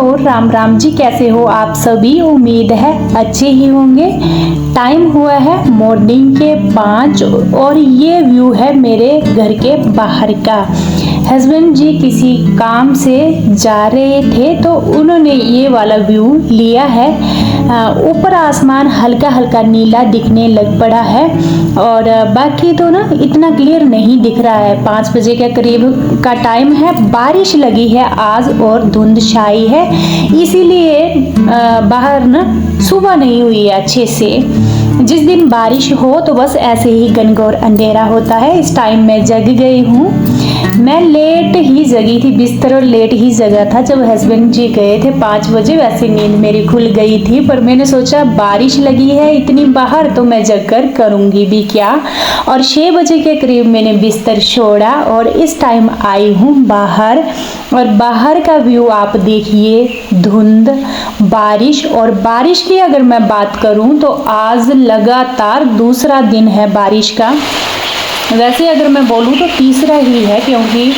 Hello Ram Ram ji, कैसे हो आप सभी। उम्मीद है अच्छे ही होंगे। टाइम हुआ है मॉर्निंग के 5 और ये व्यू है मेरे घर के बाहर का। हस्बैंड जी किसी काम से जा रहे थे तो उन्होंने ये वाला व्यू लिया है। ऊपर आसमान हल्का हल्का नीला दिखने लग पड़ा है और बाकी तो ना इतना क्लियर नहीं दिख रहा है। 5 बजे के करीब का टाइम है। बारिश लगी है आज और धुंध छाई है, इसीलिए बाहर ना सुबह नहीं हुई है अच्छे से। जिस दिन बारिश हो तो बस ऐसे ही घनघोर अंधेरा होता है। इस टाइम मैं जग गई हूँ। मैं लेट ही जगी थी, बिस्तर और लेट ही जगा था जब हस्बैंड जी गए थे 5 बजे। वैसे नींद मेरी खुल गई थी, पर मैंने सोचा बारिश लगी है इतनी बाहर तो मैं जग कर करूँगी भी क्या। और 6 बजे के करीब मैंने बिस्तर छोड़ा और इस टाइम आई हूँ बाहर। और बाहर का व्यू आप देखिए, धुंध, बारिश। और बारिश की अगर मैं बात करूँ तो आज लगातार दूसरा दिन है बारिश का। वैसे अगर मैं बोलूँ तो तीसरा ही है, क्योंकि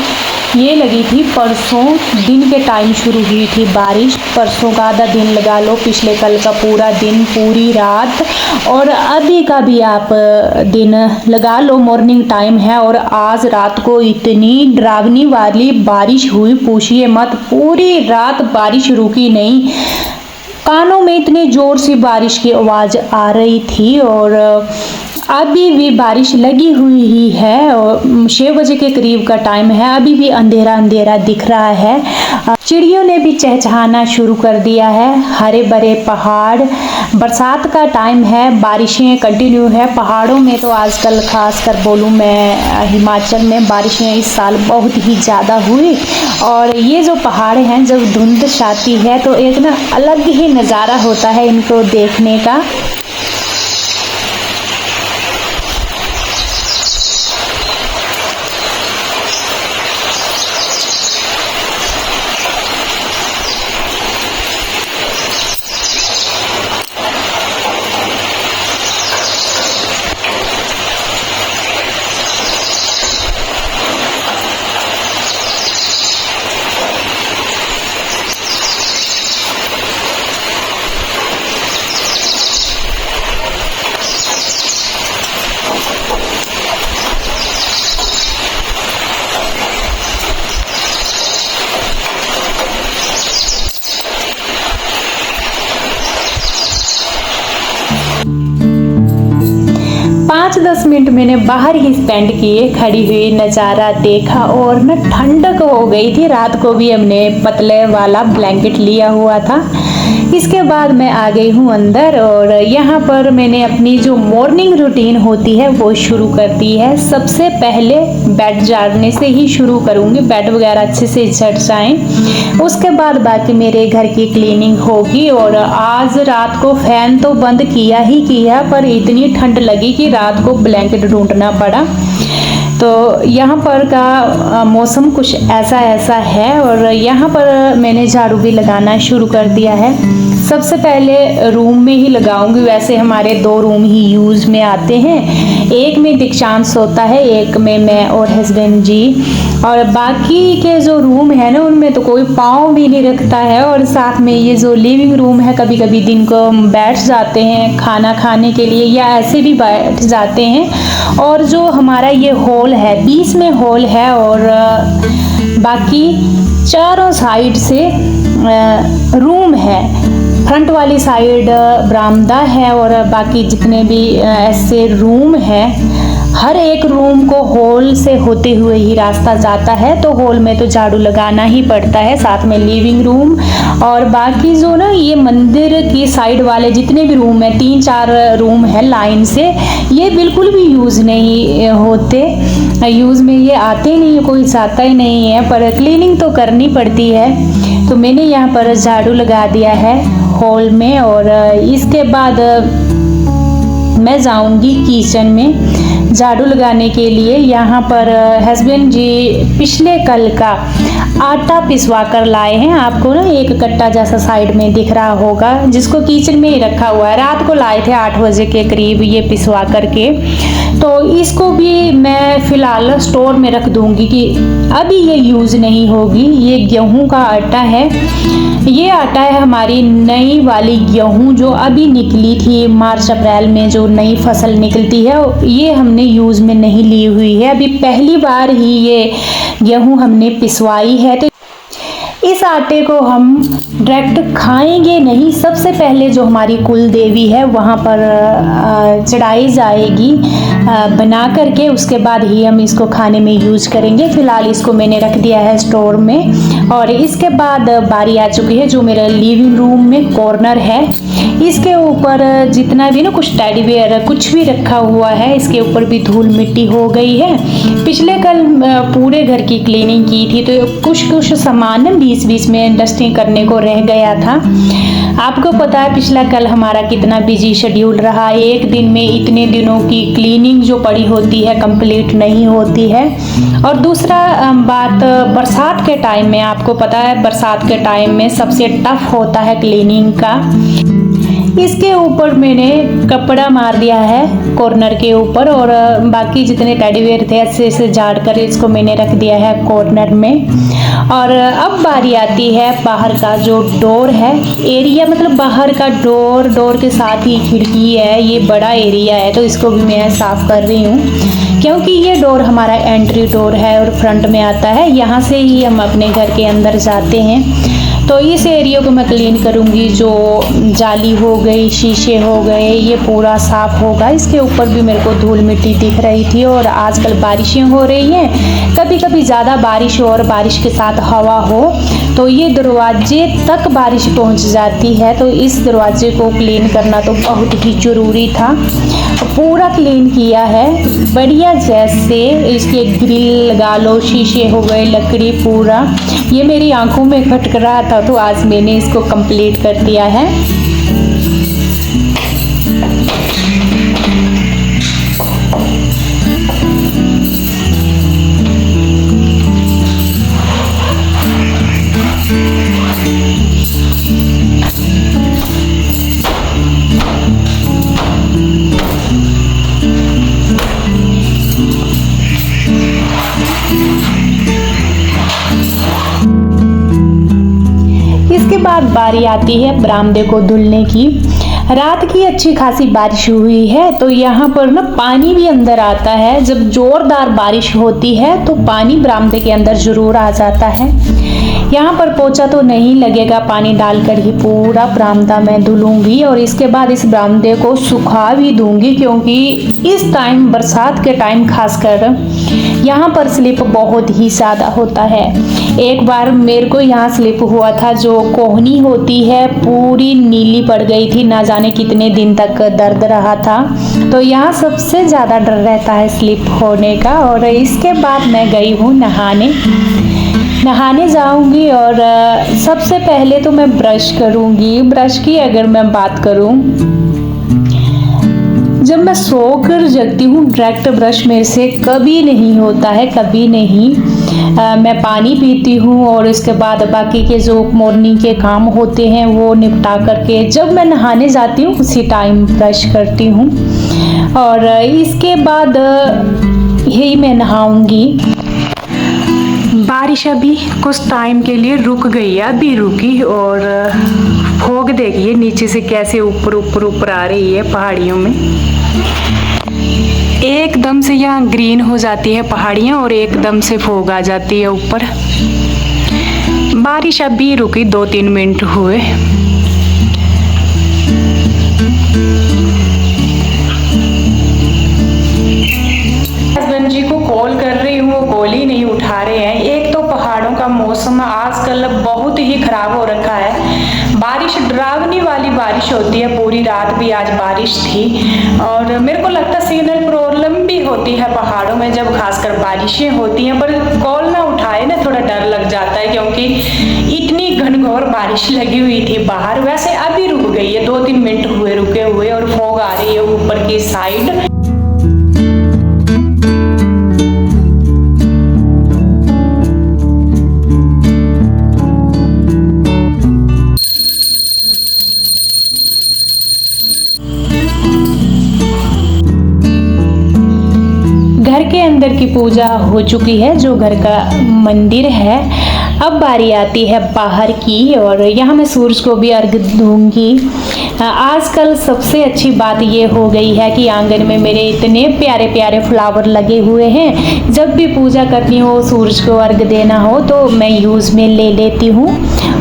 ये लगी थी परसों दिन के टाइम शुरू हुई थी बारिश। परसों का आधा दिन लगा लो, पिछले कल का पूरा दिन, पूरी रात, और अभी का भी आप दिन लगा लो, मॉर्निंग टाइम है। और आज रात को इतनी डरावनी वाली बारिश हुई, पूछिए मत। पूरी रात बारिश रुकी नहीं। कानों में इतने जोर से बारिश की आवाज़ आ रही थी और अभी भी बारिश लगी हुई ही है। और 6 बजे के करीब का टाइम है, अभी भी अंधेरा अंधेरा दिख रहा है। चिड़ियों ने भी चहचहाना शुरू कर दिया है। हरे भरे पहाड़, बरसात का टाइम है, बारिशें कंटिन्यू है पहाड़ों में। तो आजकल खास कर बोलूँ मैं, हिमाचल में बारिशें इस साल बहुत ही ज़्यादा हुई। और ये जो पहाड़ हैं, जब धुंध छाती है तो एक ना अलग ही नज़ारा होता है इनको देखने का। पाँच 10 मिनट मैंने बाहर ही स्पेंड किए, खड़ी हुई नज़ारा देखा और न ठंडक हो गई थी। रात को भी हमने पतले वाला ब्लैंकेट लिया हुआ था। इसके बाद मैं आ गई हूँ अंदर और यहाँ पर मैंने अपनी जो मॉर्निंग रूटीन होती है वो शुरू कर दी है। सबसे पहले बेड झाड़ने से ही शुरू करूँगी, बेड वगैरह अच्छे से झड़ जाएं। उसके बाद बाकी मेरे घर की क्लीनिंग होगी। और आज रात को फ़ैन तो बंद किया ही किया, पर इतनी ठंड लगी कि रात को ब्लैंकेट ढूंढना पड़ा। तो यहाँ पर का मौसम कुछ ऐसा है। और यहाँ पर मैंने झाड़ू भी लगाना शुरू कर दिया है। सबसे पहले रूम में ही लगाऊंगी। वैसे हमारे 2 रूम ही यूज़ में आते हैं, एक में दीक्षांत सोता है, एक में मैं और हस्बैंड जी। और बाकी के जो रूम है ना, उनमें तो कोई पाँव भी नहीं रखता है। और साथ में ये जो लिविंग रूम है, कभी कभी दिन को हम बैठ जाते हैं खाना खाने के लिए या ऐसे भी बैठ जाते हैं। और जो हमारा ये हॉल है, बीच में हॉल है और बाकी चारों साइड से रूम है। फ्रंट वाली साइड बरामदा है और बाकी जितने भी ऐसे रूम हैं, हर एक रूम को हॉल से होते हुए ही रास्ता जाता है। तो हॉल में तो झाड़ू लगाना ही पड़ता है, साथ में लिविंग रूम। और बाकी जो ना ये मंदिर की साइड वाले जितने भी रूम हैं, 3-4 रूम है लाइन से, ये बिल्कुल भी यूज़ नहीं होते। यूज़ में ये आते नहीं, कोई जाता ही नहीं है, पर क्लीनिंग तो करनी पड़ती है। तो मैंने यहाँ पर झाड़ू लगा दिया है हॉल में। और इसके बाद मैं जाऊंगी किचन में। झाड़ू लगाने के लिए। यहाँ पर हस्बैंड जी पिछले कल का आटा पिसवा कर लाए हैं। आपको ना एक कट्टा जैसा साइड में दिख रहा होगा, जिसको किचन में ही रखा हुआ है। रात को लाए थे 8 बजे के करीब ये पिसवा करके। तो इसको भी मैं फ़िलहाल स्टोर में रख दूंगी कि अभी ये यूज़ नहीं होगी। ये गेहूं का आटा है। ये आटा है हमारी नई वाली गेहूं जो अभी निकली थी मार्च अप्रैल में, जो नई फसल निकलती है। ये हमने यूज़ में नहीं ली हुई है, अभी पहली बार ही ये गेहूं हमने पिसवाई है। तो इस आटे को हम डायरेक्ट खाएंगे नहीं, सबसे पहले जो हमारी कुल देवी है वहाँ पर चढ़ाई जाएगी बना करके, उसके बाद ही हम इसको खाने में यूज करेंगे। फिलहाल इसको मैंने रख दिया है स्टोर में। और इसके बाद बारी आ चुकी है जो मेरा लिविंग रूम में कॉर्नर है। इसके ऊपर जितना भी ना कुछ टेडी बेयर कुछ भी रखा हुआ है, इसके ऊपर भी धूल मिट्टी हो गई है। पिछले कल पूरे घर की क्लीनिंग की थी, तो कुछ सामान बीच बीच में डस्टिंग करने को रह गया था। आपको पता है पिछला कल हमारा कितना बिजी शेड्यूल रहा। एक दिन में इतने दिनों की क्लीनिंग जो पड़ी होती है कंप्लीट नहीं होती है। और दूसरा बात, बरसात के टाइम में आपको पता है बरसात के टाइम में सबसे टफ होता है क्लीनिंग का। इसके ऊपर मैंने कपड़ा मार दिया है कॉर्नर के ऊपर, और बाकी जितने टेडी बेयर थे अच्छे से झाड़ कर इसको मैंने रख दिया है कॉर्नर में। और अब बारी आती है बाहर का जो डोर है एरिया, मतलब बाहर का डोर के साथ ही खिड़की है। ये बड़ा एरिया है तो इसको भी मैं साफ कर रही हूँ, क्योंकि ये डोर हमारा एंट्री डोर है और फ्रंट में आता है। यहाँ से ही हम अपने घर के अंदर जाते हैं। तो इस एरिया को मैं क्लीन करूँगी। जो जाली हो गई, शीशे हो गए, ये पूरा साफ होगा। इसके ऊपर भी मेरे को धूल मिट्टी दिख रही थी। और आजकल बारिशें हो रही हैं, कभी कभी ज़्यादा बारिश हो और बारिश के साथ हवा हो तो ये दरवाजे तक बारिश पहुंच जाती है। तो इस दरवाजे को क्लीन करना तो बहुत ही ज़रूरी था। पूरा क्लीन किया है बढ़िया, जैसे इसके ग्रिल लगा लो, शीशे हो गए, लकड़ी पूरा। ये मेरी आंखों में खटक रहा था तो आज मैंने इसको कंप्लीट कर दिया है। इसके बाद बारी आती है बरामदे को धुलने की। रात की अच्छी खासी बारिश हुई है तो यहाँ पर ना पानी भी अंदर आता है। जब जोरदार बारिश होती है तो पानी बरामदे के अंदर जरूर आ जाता है। यहाँ पर पोछा तो नहीं लगेगा, पानी डालकर ही पूरा बरामदा मैं धुलूंगी। और इसके बाद इस बरामदे को सुखा भी दूंगी, क्योंकि इस टाइम बरसात के टाइम खासकर यहाँ पर स्लिप बहुत ही ज़्यादा होता है। एक बार मेरे को यहाँ स्लिप हुआ था, जो कोहनी होती है पूरी नीली पड़ गई थी, ना जाने कितने दिन तक दर्द रहा था। तो यहाँ सबसे ज़्यादा डर रहता है स्लिप होने का। और इसके बाद मैं गई हूँ नहाने जाऊंगी। और सबसे पहले तो मैं ब्रश करूंगी। ब्रश की अगर मैं बात करूं, जब मैं सोकर जगती हूँ डायरेक्ट ब्रश मेरे से कभी नहीं होता है, कभी नहीं। मैं पानी पीती हूँ और इसके बाद बाकी के जो मॉर्निंग के काम होते हैं वो निपटा करके जब मैं नहाने जाती हूँ उसी टाइम ब्रश करती हूँ। और इसके बाद यही मैं नहाऊंगी। बारिश अभी कुछ टाइम के लिए रुक गई है, अभी रुकी। और फोग देखिए नीचे से कैसे ऊपर आ रही है पहाड़ियों में। एकदम से यहाँ ग्रीन हो जाती है पहाड़ियाँ और एकदम से फोग आ जाती है ऊपर। बारिश अभी रुकी, 2-3 मिनट हुए। हस्बैंड जी को कॉल कर रही हूँ, वो कॉल ही नहीं उठा रहे हैं। एक तो पहाड़ों का मौसम आजकल बहुत ही खराब हो रखा है। बारिश डरावनी वाली बारिश होती है, पूरी रात भी आज बारिश थी। और मेरे को लगता है सिग्नल प्रॉब्लम भी होती है पहाड़ों में जब खासकर बारिशें होती हैं। पर कॉल ना उठाए ना थोड़ा डर लग जाता है, क्योंकि इतनी घनघोर बारिश लगी हुई थी बाहर। वैसे अभी रुक गई है, 2-3 मिनट हुए रुके हुए, और फॉग आ रही है ऊपर की साइड। पूजा हो चुकी है जो घर का मंदिर है। अब बारी आती है बाहर की, और यहाँ मैं सूरज को भी अर्घ दूंगी। आजकल सबसे अच्छी बात ये हो गई है कि आंगन में मेरे इतने प्यारे प्यारे फ्लावर लगे हुए हैं। जब भी पूजा करनी हो, सूरज को अर्घ देना हो, तो मैं यूज़ में ले लेती हूँ।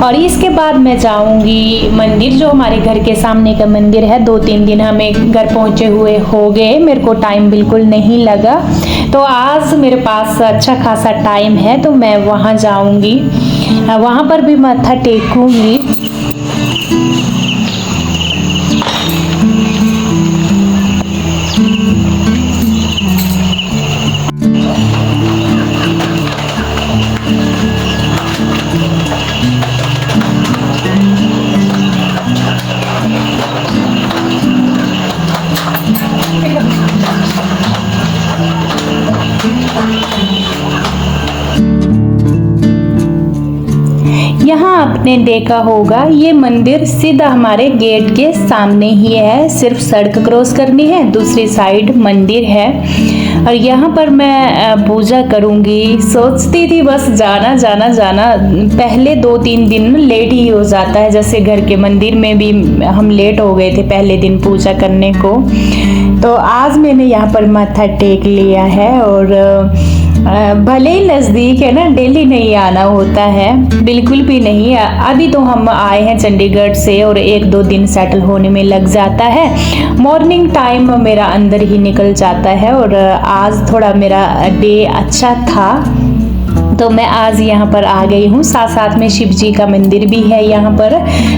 और इसके बाद मैं जाऊंगी मंदिर, जो हमारे घर के सामने का मंदिर है। 2-3 दिन हमें घर पहुँचे हुए हो गए, मेरे को टाइम बिल्कुल नहीं लगा, तो आज मेरे पास अच्छा खासा टाइम है, तो मैं वहाँ जाऊंगी, वहाँ पर भी माथा टेकूंगी। यहाँ आपने देखा होगा ये मंदिर सीधा हमारे गेट के सामने ही है, सिर्फ सड़क क्रॉस करनी है, दूसरी साइड मंदिर है। और यहाँ पर मैं पूजा करूँगी। सोचती थी बस जाना जाना जाना, पहले 2-3 दिन लेट ही हो जाता है। जैसे घर के मंदिर में भी हम लेट हो गए थे पहले दिन पूजा करने को, तो आज मैंने यहाँ पर माथा टेक लिया है। और भले ही नज़दीक है ना, डेली नहीं आना होता है, बिल्कुल भी नहीं। अभी तो हम आए हैं चंडीगढ़ से, और 1-2 दिन सेटल होने में लग जाता है। मॉर्निंग टाइम मेरा अंदर ही निकल जाता है, और आज थोड़ा मेरा डे अच्छा था, तो मैं आज यहाँ पर आ गई हूँ। साथ साथ में शिव जी का मंदिर भी है यहाँ पर,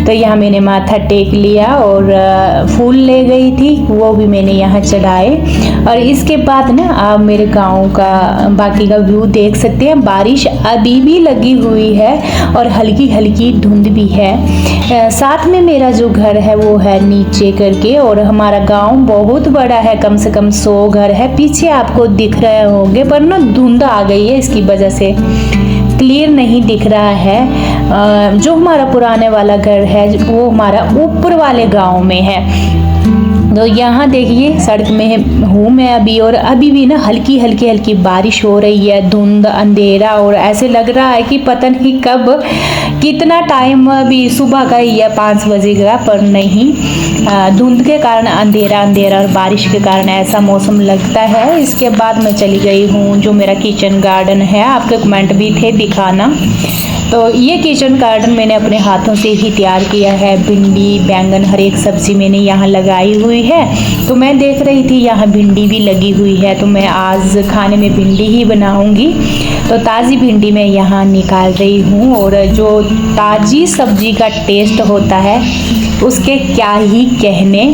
तो यहाँ मैंने माथा टेक लिया, और फूल ले गई थी, वो भी मैंने यहाँ चढ़ाए। और इसके बाद ना आप मेरे गांव का बाकी का व्यू देख सकते हैं। बारिश अभी भी लगी हुई है, और हल्की हल्की धुंध भी है। साथ में मेरा जो घर है वो है नीचे करके, और हमारा गांव बहुत बड़ा है, कम से कम 100 घर है। पीछे आपको दिख रहे होंगे, पर ना धुंध आ गई है, इसकी वजह से क्लियर नहीं दिख रहा है। जो हमारा पुराने वाला घर है वो हमारा ऊपर वाले गांव में है। तो यहाँ देखिए सड़क में हूँ मैं अभी, और अभी भी ना हल्की हल्की बारिश हो रही है, धुंध अंधेरा, और ऐसे लग रहा है कि पता नहीं कब कितना टाइम, अभी सुबह का ही है 5 बजे का, पर नहीं, धुंध के कारण अंधेरा और बारिश के कारण ऐसा मौसम लगता है। इसके बाद मैं चली गई हूँ जो मेरा किचन गार्डन है, आपके कमेंट भी थे दिखाना, तो ये किचन गार्डन मैंने अपने हाथों से ही तैयार किया है। भिंडी, बैंगन, हर एक सब्जी मैंने यहाँ लगाई हुई है। तो मैं देख रही थी यहाँ भिंडी भी लगी हुई है, तो मैं आज खाने में भिंडी ही बनाऊंगी। तो ताज़ी भिंडी मैं यहाँ निकाल रही हूँ, और जो ताज़ी सब्जी का टेस्ट होता है उसके क्या ही कहने।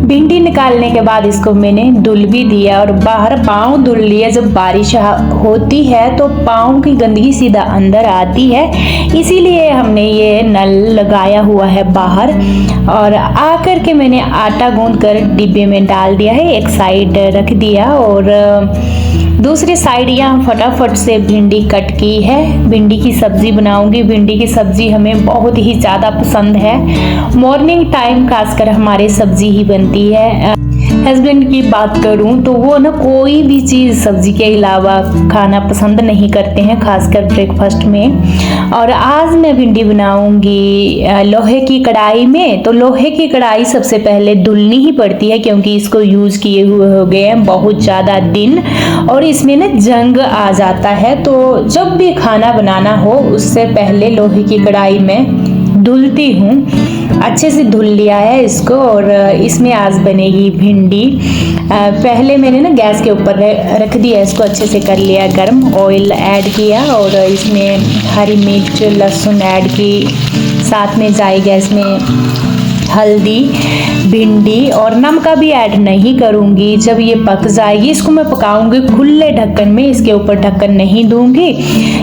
भिंडी निकालने के बाद इसको मैंने धुल भी दिया, और बाहर पाँव धुल लिया। जब बारिश होती है तो पाँव की गंदगी सीधा अंदर आती है, इसीलिए हमने ये नल लगाया हुआ है बाहर। और आकर के मैंने आटा गूंद कर डिब्बे में डाल दिया है, एक साइड रख दिया, और दूसरी साइड यहाँ फटाफट से भिंडी कट की है। भिंडी की सब्जी बनाऊंगी। भिंडी की सब्जी हमें बहुत ही ज़्यादा पसंद है। मॉर्निंग टाइम खासकर हमारे सब्जी ही बनती है। हस्बैंड की बात करूं तो वो ना कोई भी चीज़ सब्जी के अलावा खाना पसंद नहीं करते हैं, खासकर ब्रेकफास्ट में। और आज मैं भिंडी बनाऊंगी लोहे की कढ़ाई में। तो लोहे की कढ़ाई सबसे पहले धुलनी ही पड़ती है क्योंकि इसको यूज़ किए हुए हो गए हैं बहुत ज़्यादा दिन और इसमें ना जंग आ जाता है। तो जब भी खाना बनाना हो उससे पहले लोहे की कढ़ाई में धुलती हूँ। अच्छे से धुल लिया है इसको और इसमें आज बनेगी भिंडी। पहले मैंने ना गैस के ऊपर रख दिया, इसको अच्छे से कर लिया गर्म, ऑयल ऐड किया और इसमें हरी मिर्च लहसुन ऐड की, साथ में जाएगा इसमें हल्दी, भिंडी और नमक भी ऐड नहीं करूँगी। जब ये पक जाएगी इसको मैं पकाऊंगी खुले ढक्कन में, इसके ऊपर ढक्कन नहीं दूंगी।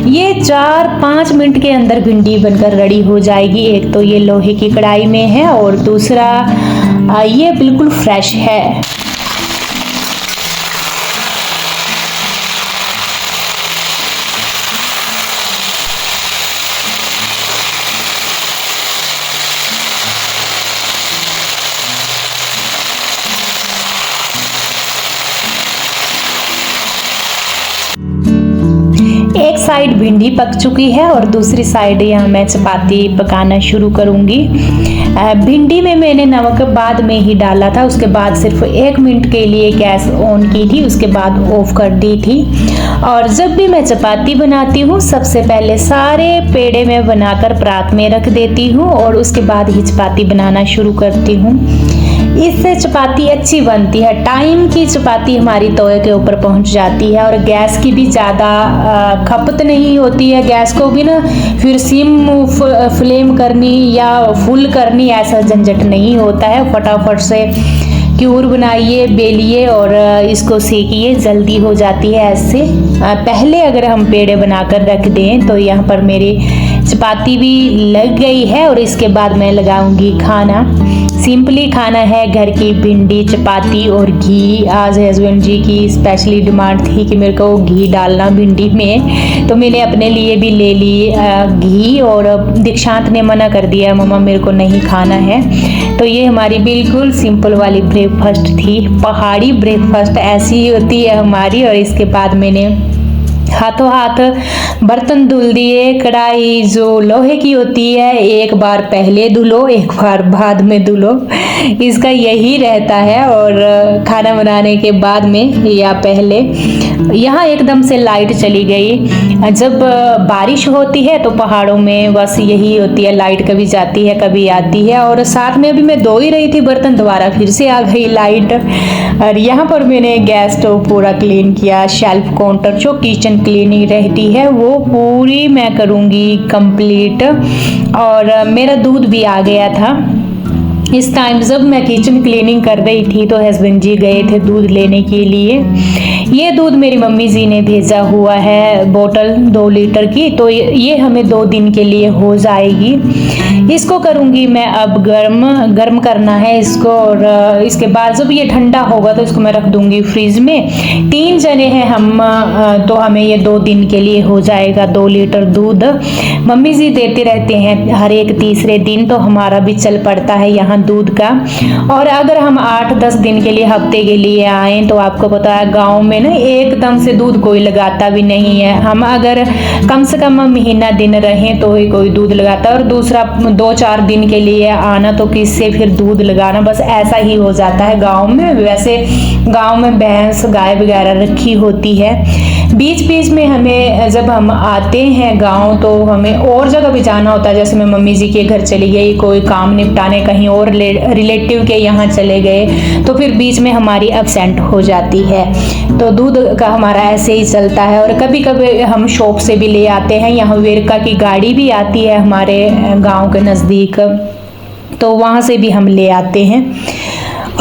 ये 4-5 मिनट के अंदर भिंडी बनकर रेडी हो जाएगी। एक तो ये लोहे की कढ़ाई में है और दूसरा ये बिल्कुल फ्रेश है। एक साइड भिंडी पक चुकी है और दूसरी साइड यहाँ मैं चपाती पकाना शुरू करूँगी। भिंडी में मैंने नमक बाद में ही डाला था, उसके बाद सिर्फ 1 मिनट के लिए गैस ऑन की थी, उसके बाद ऑफ कर दी थी। और जब भी मैं चपाती बनाती हूँ सबसे पहले सारे पेड़े में बनाकर परात में रख देती हूँ और उसके बाद ही चपाती बनाना शुरू करती हूँ। इससे चपाती अच्छी बनती है, टाइम की चपाती हमारी तवे के ऊपर पहुंच जाती है और गैस की भी ज़्यादा खपत नहीं होती है। गैस को भी ना फिर सिम फ्लेम करनी या फुल करनी ऐसा झंझट नहीं होता है। फटाफट से क्यूर बनाइए, बेलिए और इसको सेकिए, जल्दी हो जाती है ऐसे। पहले अगर हम पेड़े बनाकर रख दें तो यहाँ पर मेरी चपाती भी लग गई है और इसके बाद मैं लगाऊंगी खाना। सिंपली खाना है, घर की भिंडी चपाती और घी। आज हस्बैंड जी की स्पेशली डिमांड थी कि मेरे को घी डालना भिंडी में, तो मैंने अपने लिए भी ले ली घी और दीक्षांत ने मना कर दिया, मम्मा मेरे को नहीं खाना है। तो ये हमारी बिल्कुल सिंपल वाली ब्रेकफास्ट थी। पहाड़ी ब्रेकफास्ट ऐसी होती है हमारी। और इसके बाद मैंने हाथों हाथ बर्तन धुल दिए। कढ़ाई जो लोहे की होती है एक बार पहले धुलो एक बार बाद में धुलो, इसका यही रहता है। और खाना बनाने के बाद में या पहले यहाँ एकदम से लाइट चली गई। जब बारिश होती है तो पहाड़ों में बस यही होती है, लाइट कभी जाती है कभी आती है। और साथ में अभी मैं धो ही रही थी बर्तन, दोबारा फिर से आ गई लाइट। और यहाँ पर मैंने गैस स्टोव पूरा क्लीन किया, शेल्फ काउंटर जो किचन क्लीनिंग रहती है वो पूरी मैं करूँगी कंप्लीट। और मेरा दूध भी आ गया था। इस टाइम जब मैं किचन क्लीनिंग कर रही थी तो हस्बैंड जी गए थे दूध लेने के लिए। ये दूध मेरी मम्मी जी ने भेजा हुआ है, बोतल 2 लीटर की, तो ये हमें 2 दिन के लिए हो जाएगी। इसको करूँगी मैं अब गर्म करना है इसको। और इसके बाद जब ये ठंडा होगा तो इसको मैं रख दूँगी फ्रिज में। 3 जने हैं हम, तो हमें ये 2 दिन के लिए हो जाएगा 2 लीटर दूध। मम्मी जी देते रहते हैं हर एक तीसरे दिन, तो हमारा भी चल पड़ता है यहाँ दूध का। और अगर हम 8-10 दिन के लिए हफ्ते के लिए आए तो आपको पता है गाँव में ना एकदम से दूध कोई लगाता भी नहीं है। हम अगर कम से कम महीना दिन रहें तो ही कोई दूध लगाता है, और दूसरा 2-4 दिन के लिए आना तो किससे फिर दूध लगाना, बस ऐसा ही हो जाता है गाँव में। वैसे गाँव में भैंस गाय वगैरह रखी होती है। बीच बीच में हमें जब हम आते हैं गांव तो हमें और जगह भी जाना होता है, जैसे मैं मम्मी जी के घर चली गई, कोई काम निपटाने कहीं और रिलेटिव के यहाँ चले गए, तो फिर बीच में हमारी एब्सेंट हो जाती है। तो दूध का हमारा ऐसे ही चलता है। और कभी कभी हम शॉप से भी ले आते हैं, यहाँ वेरका की गाड़ी भी आती है हमारे गाँव के नज़दीक, तो वहाँ से भी हम ले आते हैं।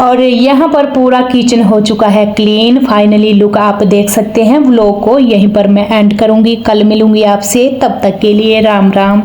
और यहाँ पर पूरा किचन हो चुका है क्लीन। फाइनली लुक आप देख सकते हैं। व्लॉग को यहीं पर मैं एंड करूँगी, कल मिलूँगी आपसे, तब तक के लिए राम राम।